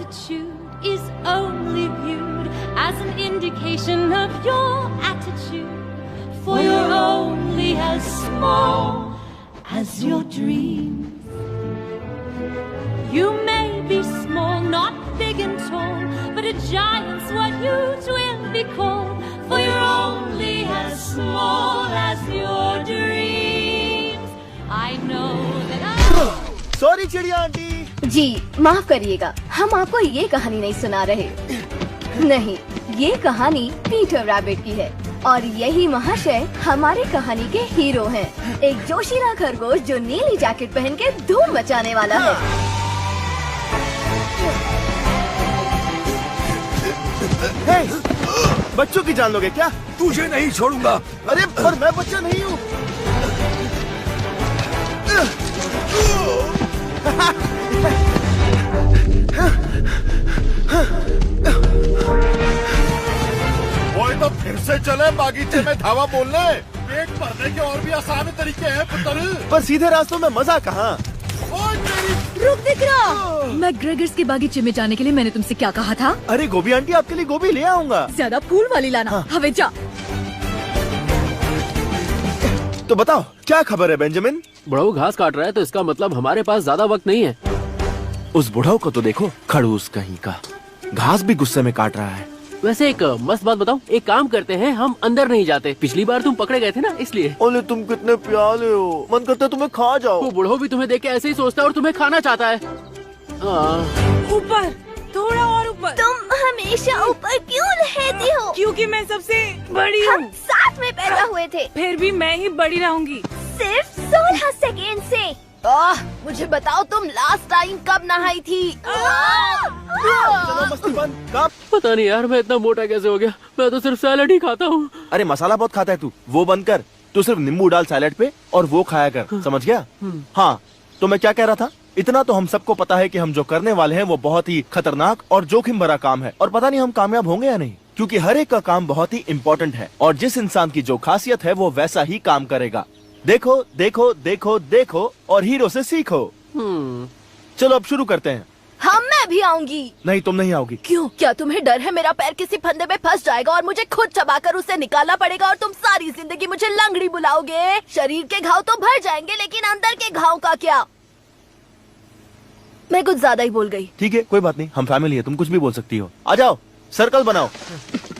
attitude is only viewed as an indication of your attitude, for you're only as small as your dreams. You may be small, not big and tall, but a giant's what you will be called, for you're only as small as your dreams. I know that sorry चिड़िया aunty. जी माफ करिएगा, हम आपको ये कहानी नहीं सुना रहे। नहीं, ये कहानी पीटर रैबिट की है और यही महाशय हमारी कहानी के हीरो हैं। एक जोशीला खरगोश जो नीली जैकेट पहन के धूम मचाने वाला है। हे, बच्चों की जान लोगे क्या? तुझे नहीं छोड़ूंगा। अरे पर मैं बच्चा नहीं हूँ। वो तो फिर से चले बागीचे में धावा बोलने। पेट भरने के और भी आसान तरीके हैं पुत्र। पर सीधे रास्तों में मजा कहाँ? रुक दिकरा, मैकग्रेगर्स के बागीचे में जाने के लिए मैंने तुमसे क्या कहा था? अरे गोभी आंटी, आपके लिए गोभी ले आऊंगा। ज्यादा फूल वाली लाना। हाँ। हवे जा। तो बताओ क्या खबर है बेंजामिन? बुढ़ऊ घास काट रहा है तो इसका मतलब हमारे पास ज्यादा वक्त नहीं है। उस बुढ़ऊ को तो देखो, खड़ूस कहीं का, घास भी गुस्से में काट रहा है। वैसे एक मस्त बात बताऊं, एक काम करते हैं, हम अंदर नहीं जाते। पिछली बार तुम पकड़े गए थे ना, इसलिए। ओले तुम कितने प्यारे हो, मन करता है तुम्हें खा जाओ। वो बुढ़ऊ भी तुम्हें देख के ऐसे ही सोचता है और तुम्हें खाना चाहता है। ऊपर, थोड़ा और ऊपर। तुम हमेशा ऊपर क्यों रहती हो? क्योंकि मैं सबसे बड़ी हूँ। हम साथ में पैदा हुए थे। फिर भी मैं ही बड़ी रहूंगी। सिर्फ 16 सेकेंड से। मुझे बताओ तुम लास्ट टाइम कब नहाई थी? चलो मस्ती बंद। कब? पता नहीं यार, मैं इतना मोटा कैसे हो गया। मैं तो सिर्फ सैलेड ही खाता हूँ। अरे मसाला बहुत खाता है तू, वो बंद कर। तू सिर्फ नींबू डाल सैलेड पे और वो खाया कर, समझ गया? हाँ, तो मैं क्या कह रहा था, इतना तो हम सबको पता है कि हम जो करने वाले हैं वो बहुत ही खतरनाक और जोखिम भरा काम है, और पता नहीं हम कामयाब होंगे या नहीं, क्योंकि हर एक का काम बहुत ही इम्पोर्टेंट है और जिस इंसान की जो खासियत है वो वैसा ही काम करेगा। देखो देखो देखो देखो और हीरो से सीखो। चलो अब शुरू करते हैं। हाँ, मैं भी आऊंगी। नहीं, तुम नहीं आओगी। क्यों? क्या तुम्हें डर है मेरा पैर किसी फंदे में फंस जाएगा और मुझे खुद चबाकर उसे निकालना पड़ेगा और तुम सारी जिंदगी मुझे लंगड़ी बुलाओगे? शरीर के घाव तो भर जाएंगे, लेकिन अंदर के घाव का क्या? मैं कुछ ज्यादा ही बोल गई। ठीक है, कोई बात नहीं, हम फैमिली है, तुम कुछ भी बोल सकती हो। आ जाओ, सर्कल बनाओ।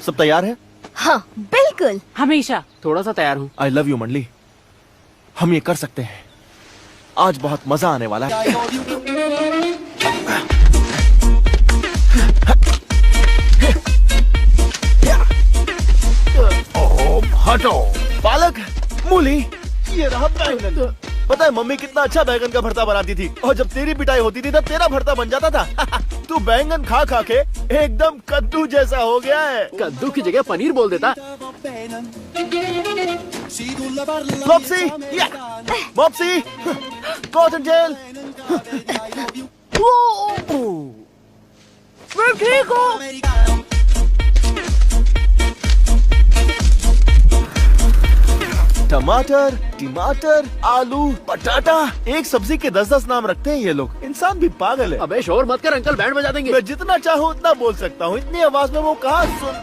सब तैयार है? हाँ बिल्कुल। हमेशा। थोड़ा सा तैयार हूँ। आई लव यू मंडली, हम ये कर सकते हैं। आज बहुत मजा आने वाला है। हटो। पालक, मूली, ये रहा बैंगन। पता है मम्मी कितना अच्छा बैंगन का भरता बनाती थी, और जब तेरी पिटाई होती थी तब तेरा भरता बन जाता था। तू बैंगन खा खा के एकदम कद्दू जैसा हो गया है। कद्दू की जगह पनीर बोल देता। मॉप्सी, मॉप्सी, कॉटन जेल। मैं ठीक हूँ। टमाटर, टमाटर, आलू, पटाटा, एक सब्जी के 10-10 नाम रखते हैं ये लोग। इंसान भी पागल है। अबे शोर मत कर, अंकल बैंड बजा देंगे। मैं जितना चाहूँ उतना बोल सकता हूँ, इतनी आवाज में वो कहाँ सुन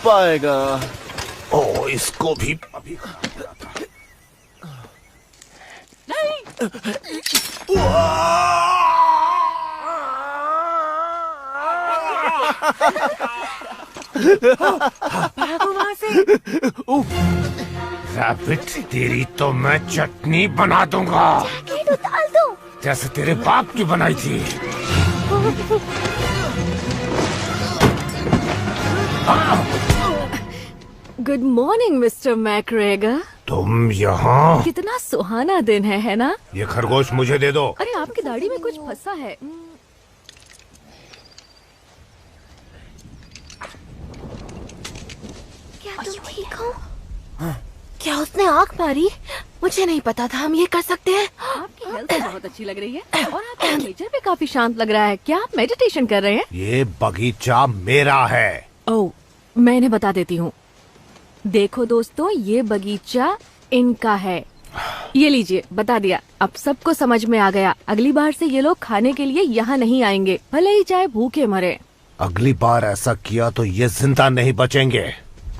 पाएगा। ओ, इसको भी अभी भागो वहाँ से। रैबिट, तेरी तो मैं चटनी बना दूंगा, डाल दो। जैसे तेरे बाप की बनाई थी। Good morning mister McGregor. तुम यहाँ? कितना सुहाना दिन है ना? ये खरगोश मुझे दे दो। अरे आपकी दाढ़ी में कुछ फंसा है। क्या तुम ठीक हो? क्या उसने आँख मारी? मुझे नहीं पता था हम ये कर सकते हैं। आपकी हेल्थ बहुत अच्छी लग रही है और आपका नेचर भी काफी शांत लग रहा है। क्या आप मेडिटेशन कर रहे हैं? ये बगीचा मेरा है। ओह, मैं इन्हें बता देती हूँ। देखो दोस्तों, ये बगीचा इनका है ये लीजिए, बता दिया। अब सबको समझ में आ गया। अगली बार से ये लोग खाने के लिए यहाँ नहीं आएंगे, भले ही चाहे भूखे मरे। अगली बार ऐसा किया तो ये जिंदा नहीं बचेंगे।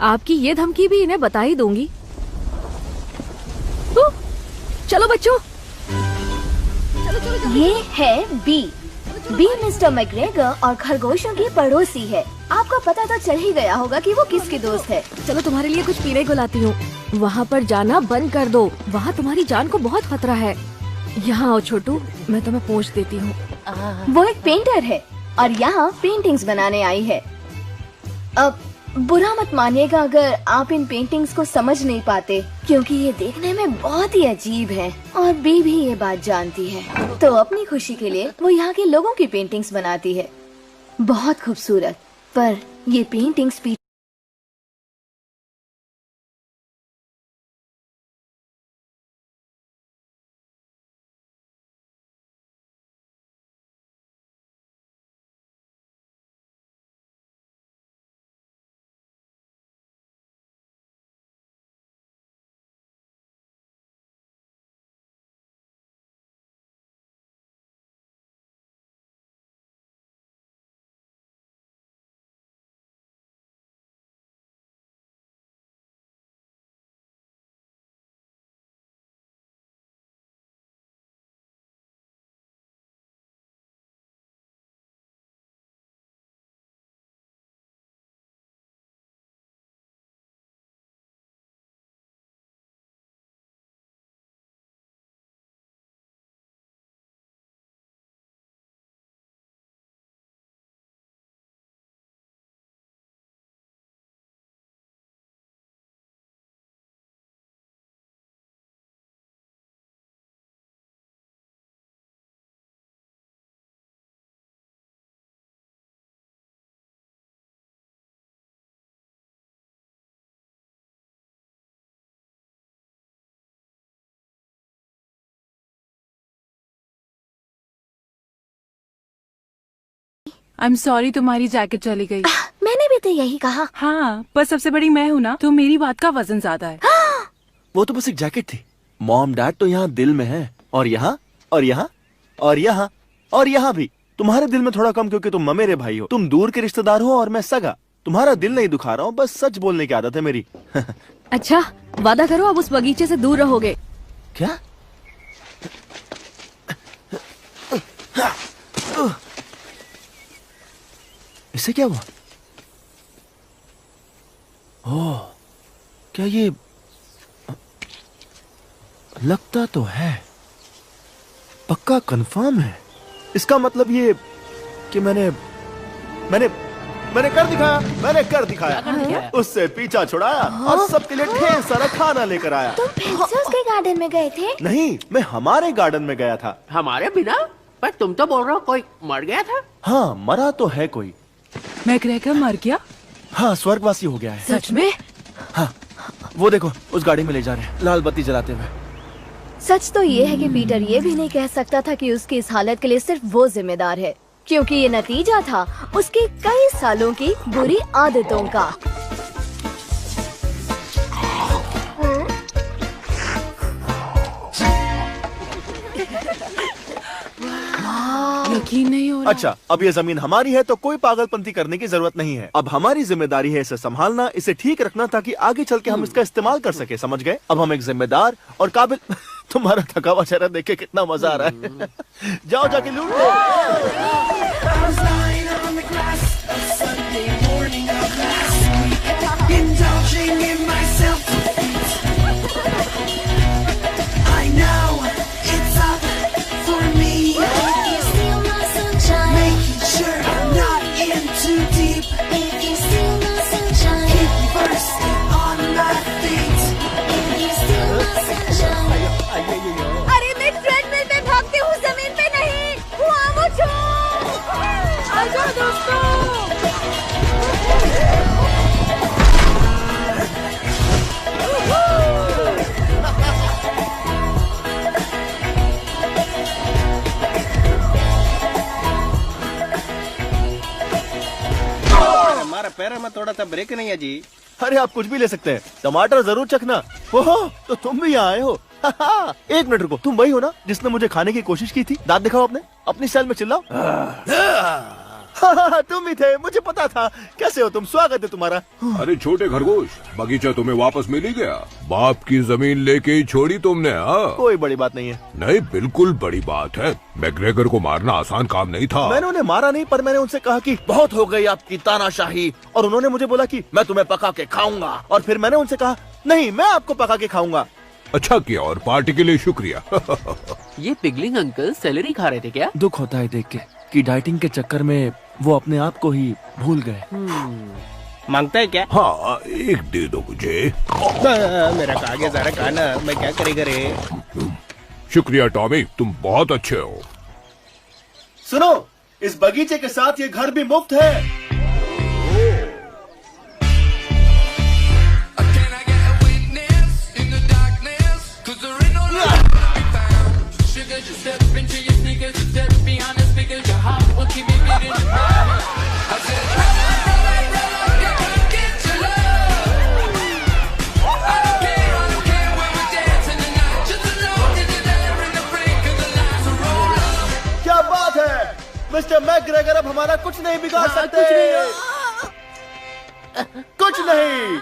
आपकी ये धमकी भी इन्हें बता ही दूंगी। चलो बच्चों। ये है बी। बी मिस्टर मैकग्रेगर और खरगोशों की पड़ोसी है। आपको पता तो चल ही गया होगा कि वो किसकी दोस्त है। चलो तुम्हारे लिए कुछ पीने को लाती हूँ। वहाँ पर जाना बंद कर दो, वहाँ तुम्हारी जान को बहुत खतरा है। यहाँ आओ छोटू, मैं तुम्हें पोंछ देती हूँ। वो एक पेंटर है और यहाँ पेंटिंग्स बनाने आई है। अब बुरा मत मानिएगा अगर आप इन पेंटिंग्स को समझ नहीं पाते, क्योंकि ये देखने में बहुत ही अजीब है और बी भी ये बात जानती है। तो अपनी खुशी के लिए वो यहाँ के लोगों की पेंटिंग्स बनाती है। बहुत खूबसूरत, पर ये पेंटिंग्स I'm sorry तुम्हारी जैकेट चली गई। मैंने भी तो यही कहा। हाँ, पर सबसे बड़ी मैं हूँ ना, तो मेरी बात का वजन ज्यादा है। वो तो बस एक जैकेट थी। मॉम डैड तो यहाँ दिल में है, और यहाँ और यहाँ और यहाँ और यहाँ भी। तुम्हारे दिल में थोड़ा कम, क्योंकि तुम ममेरे भाई हो। तुम दूर के रिश्तेदार हो और मैं सगा। तुम्हारा दिल नहीं दुखा रहा हूँ, बस सच बोलने की आदत है मेरी। अच्छा, वादा करो अब उस बगीचे से दूर रहोगे। क्या? इससे क्या हुआ? ओह, क्या ये लगता तो है, पक्का कंफर्म है। इसका मतलब ये कि मैंने कर दिखाया। उससे पीछा छुड़ाया और सबके लिए ढेर सारा खाना लेकर आया। तुम फिर से उसके गार्डन में गए थे? नहीं, मैं हमारे गार्डन में गया था। हमारे बिना? पर तुम तो बोल रहे हो कोई मर गया था। हाँ, मरा तो है कोई। मैकग्रेगर मर गया? हाँ, स्वर्गवासी हो गया है। सच में? हाँ, वो देखो उस गाड़ी में ले जा रहे हैं, लाल बत्ती जलाते हुए। सच तो ये है कि पीटर ये भी नहीं कह सकता था कि उसकी इस हालत के लिए सिर्फ वो जिम्मेदार है, क्योंकि ये नतीजा था उसकी कई सालों की बुरी आदतों का। यकीन नहीं हो रहा। अच्छा, अब ये जमीन हमारी है तो कोई पागलपंती करने की जरूरत नहीं है। अब हमारी जिम्मेदारी है इसे संभालना, इसे ठीक रखना, ताकि आगे चल के हम इसका इस्तेमाल कर सके। समझ गए? अब हम एक जिम्मेदार और काबिल तुम्हारा थका हुआ चेहरा देख के कितना मजा आ रहा है। जाओ जाके लूट लो। अरे मैं ट्रेडमिल पे भागती हूँ, जमीन पे नहीं। वहाँ वो आजा दोस्तों। हमारा पैर में थोड़ा सा ब्रेक नहीं है जी। अरे आप कुछ भी ले सकते हैं, टमाटर जरूर चखना। ओहो, तो तुम भी यहाँ आए हो। एक मिनट रुको, तुम वही हो ना जिसने मुझे खाने की कोशिश की थी? दांत दिखाओ अपनी स्टाइल में चिल्लाओ। तुम ही थे, मुझे पता था। कैसे हो तुम? स्वागत है तुम्हारा। अरे छोटे खरगोश, बगीचा तुम्हें वापस मिल ही गया। बाप की जमीन लेके ही छोड़ी तुमने। हाँ, कोई बड़ी बात नहीं है। नहीं, बिल्कुल बड़ी बात है। मैग्रेगर को मारना आसान काम नहीं था। मैंने उन्हें मारा नहीं, पर मैंने उनसे कहा कि बहुत हो गई आपकी तानाशाही, और उन्होंने मुझे बोला कि मैं तुम्हें पका के खाऊंगा, और फिर मैंने उनसे कहा नहीं, मैं आपको पका के खाऊंगा। अच्छा किया, और पार्टी के लिए शुक्रिया। ये पिगलिंग अंकल सैलरी खा रहे थे क्या? दुख होता है देख के कि डाइटिंग के चक्कर में वो अपने आप को ही भूल गए। मांगता है क्या? हाँ, एक दे दो मुझे। मेरा कागज सारा खाना, मैं क्या करेगा रे? शुक्रिया टॉमी, तुम बहुत अच्छे हो। सुनो, इस बगीचे के साथ ये घर भी मुफ्त है। क्या बात है मिस्टर मैकग्रेगर, अब हमारा कुछ नहीं बिगाड़ सकते। कुछ नहीं।